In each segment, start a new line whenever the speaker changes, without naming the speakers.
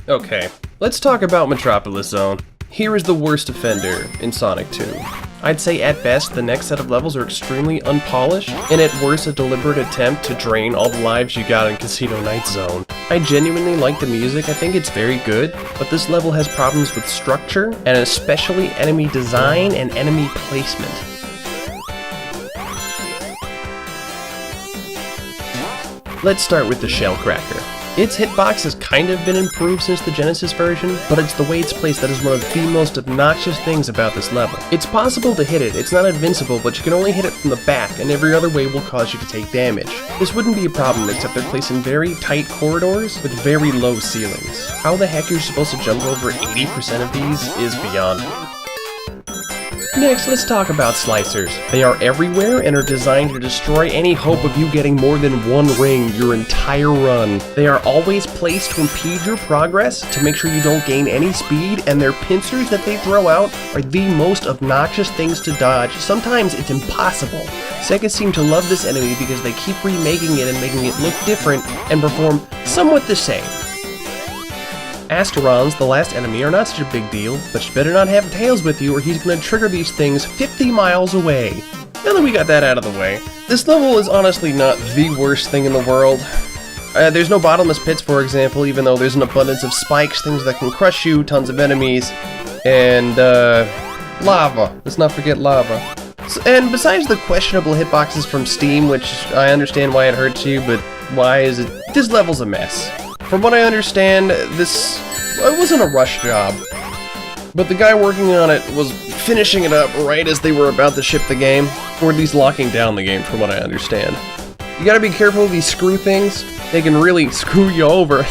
Okay, let's talk about Metropolis Zone. Here is the worst offender in Sonic 2. I'd say at best the next set of levels are extremely unpolished, and at worst a deliberate attempt to drain all the lives you got in Casino Night Zone. I genuinely like the music, I think it's very good, but this level has problems with structure, and especially enemy design and enemy placement. Let's start with the Shellcracker. Its hitbox has kind of been improved since the Genesis version, but it's the way it's placed that is one of the most obnoxious things about this level. It's possible to hit it, it's not invincible, but you can only hit it from the back, and every other way will cause you to take damage. This wouldn't be a problem except they're placed in very tight corridors with very low ceilings. How the heck you're supposed to jump over 80% of these is beyond me. Next, let's talk about slicers. They are everywhere and are designed to destroy any hope of you getting more than one ring your entire run. They are always placed to impede your progress, to make sure you don't gain any speed, and their pincers that they throw out are the most obnoxious things to dodge. Sometimes it's impossible. Sega seem to love this enemy because they keep remaking it and making it look different and perform somewhat the same. Asterons, the last enemy, are not such a big deal, but you better not have Tails with you or he's gonna trigger these things 50 miles away. Now that we got that out of the way, this level is honestly not the worst thing in the world. There's no bottomless pits, for example, even though there's an abundance of spikes, things that can crush you, tons of enemies, and lava. Let's not forget lava. And besides the questionable hitboxes from Steam, which I understand why it hurts you, but why is it? This level's a mess. From what I understand, it wasn't a rush job, but the guy working on it was finishing it up right as they were about to ship the game, or at least locking down the game from what I understand. You gotta be careful of these screw things, they can really screw you over.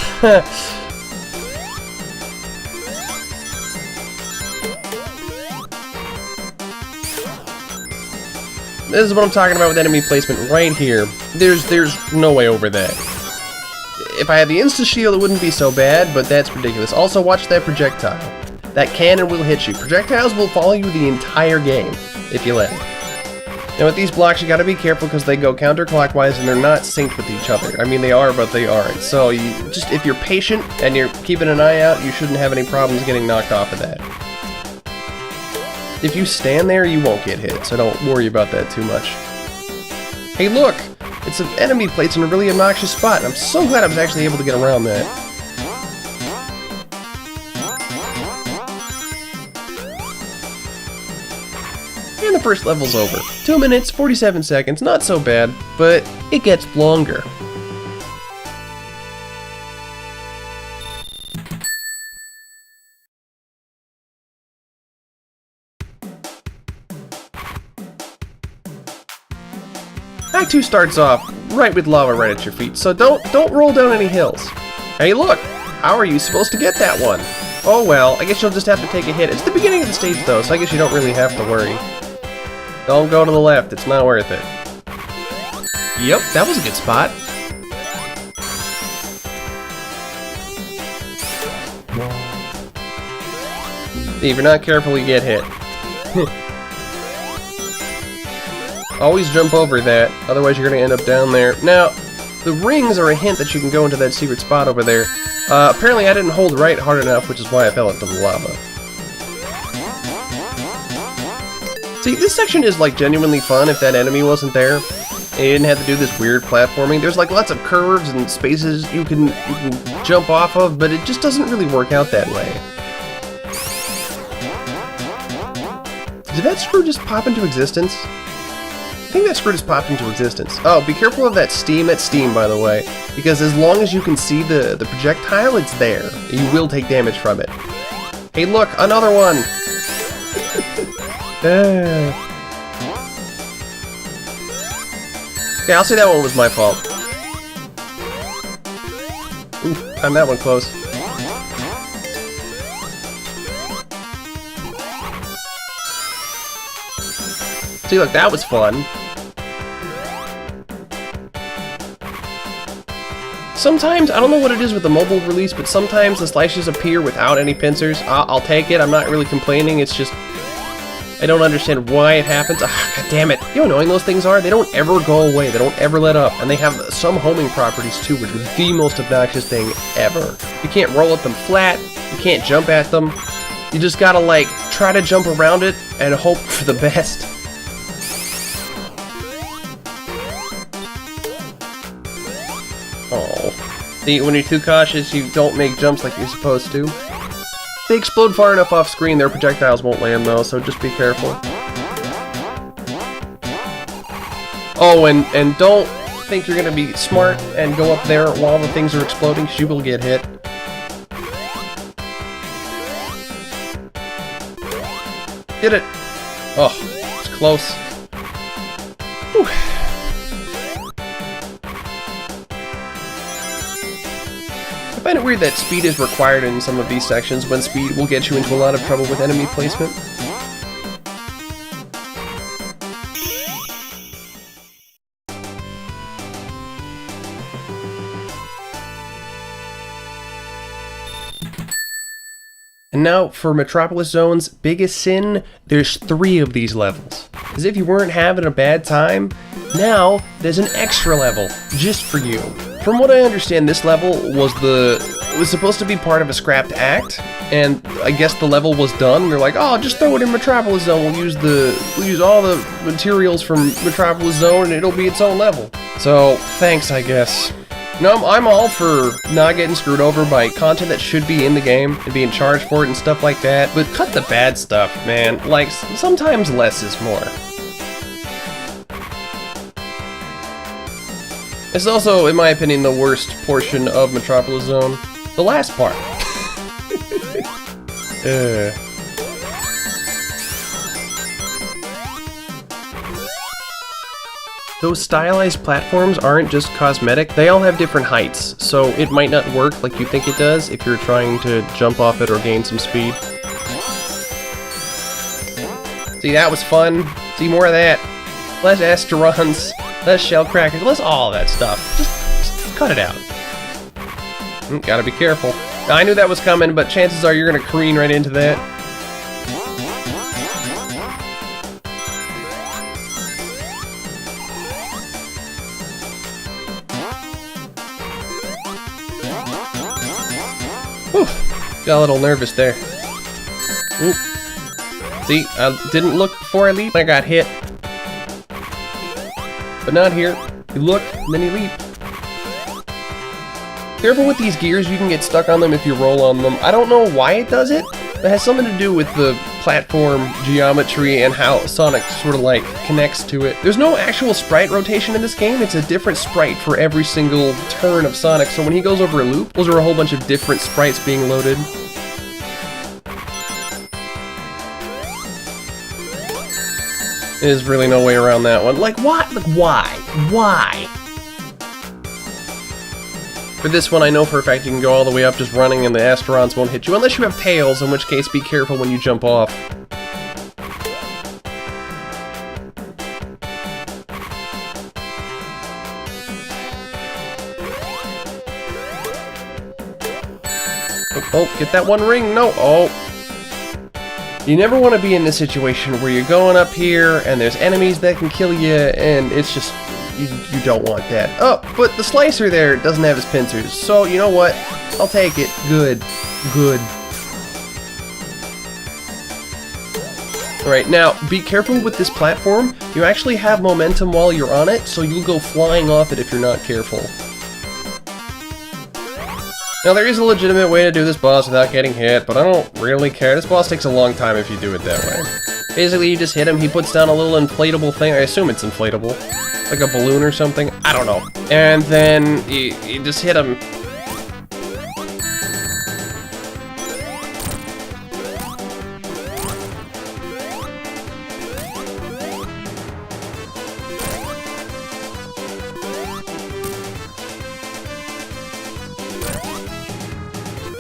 This is what I'm talking about with enemy placement right here. There's no way over that. If I had the insta-shield, it wouldn't be so bad, but that's ridiculous. Also, watch that projectile. That can and will hit you. Projectiles will follow you the entire game, if you let it. Now, with these blocks, you gotta be careful because they go counterclockwise and they're not synced with each other. I mean, they are, but they aren't. So, if you're patient and you're keeping an eye out, you shouldn't have any problems getting knocked off of that. If you stand there, you won't get hit, so don't worry about that too much. Hey, look! It's an enemy place in a really obnoxious spot, and I'm so glad I was actually able to get around that. And the first level's over. 2 minutes, 47 seconds, not so bad, but it gets longer. Act 2 starts off right with lava right at your feet, so don't roll down any hills. Hey look, how are you supposed to get that one? Oh well, I guess you'll just have to take a hit. It's the beginning of the stage though, so I guess you don't really have to worry. Don't go to the left, it's not worth it. Yep, that was a good spot. If you're not careful, you get hit. Always jump over that, otherwise you're going to end up down there. Now, the rings are a hint that you can go into that secret spot over there. Apparently I didn't hold right hard enough, which is why I fell into the lava. See, this section is like genuinely fun if that enemy wasn't there. And you didn't have to do this weird platforming. There's like lots of curves and spaces you can jump off of, but it just doesn't really work out that way. Did that screw just pop into existence? I think that screw just popped into existence. Oh, be careful of that steam at Steam, by the way, because as long as you can see the projectile, it's there. You will take damage from it. Hey look, another one! Okay, I'll say that one was my fault. Ooh, timed that one close. See, look, that was fun. Sometimes, I don't know what it is with the mobile release, but sometimes the slices appear without any pincers. I'll take it, I'm not really complaining, it's just... I don't understand why it happens. Ah, god damn it. You know how annoying those things are? They don't ever go away. They don't ever let up. And they have some homing properties too, which is the most obnoxious thing ever. You can't roll at them flat. You can't jump at them. You just gotta, like, try to jump around it and hope for the best. Oh. See, when you're too cautious, you don't make jumps like you're supposed to. If they explode far enough off screen, their projectiles won't land though, so just be careful. Oh, and don't think you're gonna be smart and go up there while the things are exploding, because you will get hit. Did it! Oh, it's close. Whew. I find it weird that speed is required in some of these sections, when speed will get you into a lot of trouble with enemy placement. And now, for Metropolis Zone's biggest sin, there's 3 of these levels. As if you weren't having a bad time, now there's an extra level, just for you. From what I understand, this level was supposed to be part of a scrapped act, and I guess the level was done. They're like, oh, just throw it in Metropolis Zone, we'll use all the materials from Metropolis Zone, and it'll be its own level. So, thanks, I guess. No, I'm all for not getting screwed over by content that should be in the game and being charged for it and stuff like that, but cut the bad stuff, man. Like, sometimes less is more. It's also, in my opinion, the worst portion of Metropolis Zone. The last part. Those stylized platforms aren't just cosmetic, they all have different heights, so it might not work like you think it does if you're trying to jump off it or gain some speed. See, that was fun. See, more of that. Less asterons, less shell crackers, less all of that stuff. Just cut it out. Gotta be careful. Now, I knew that was coming, but chances are you're gonna careen right into that. Whew. Got a little nervous there. Oop. See, I didn't look before I leaped. I got hit. But not here. You look, and then you leap. Careful with these gears, you can get stuck on them if you roll on them. I don't know why it does it. It has something to do with the platform geometry and how Sonic sort of like connects to it. There's no actual sprite rotation in this game. It's a different sprite for every single turn of Sonic. So when he goes over a loop, those are a whole bunch of different sprites being loaded. There's really no way around that one. Like, what? Like, why? Why? For this one, I know for a fact you can go all the way up just running and the asterons won't hit you, unless you have tails, in which case be careful when you jump off. Oh, get that one ring. No. Oh. You never want to be in this situation where you're going up here and there's enemies that can kill you, and it's just, you don't want that. Oh, but the slicer there doesn't have his pincers, so you know what? I'll take it. Good. Good. Alright, now, be careful with this platform. You actually have momentum while you're on it, so you'll go flying off it if you're not careful. Now, there is a legitimate way to do this boss without getting hit, but I don't really care. This boss takes a long time if you do it that way. Basically, you just hit him, he puts down a little inflatable thing. I assume it's inflatable. Like a balloon or something. I don't know. And then you just hit him.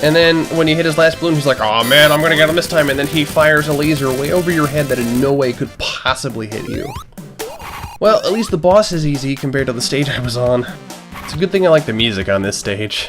And then when you hit his last balloon, he's like, "Oh man, I'm gonna get him this time," and then he fires a laser way over your head that in no way could possibly hit you. Well, at least the boss is easy compared to the stage I was on. It's a good thing I like the music on this stage.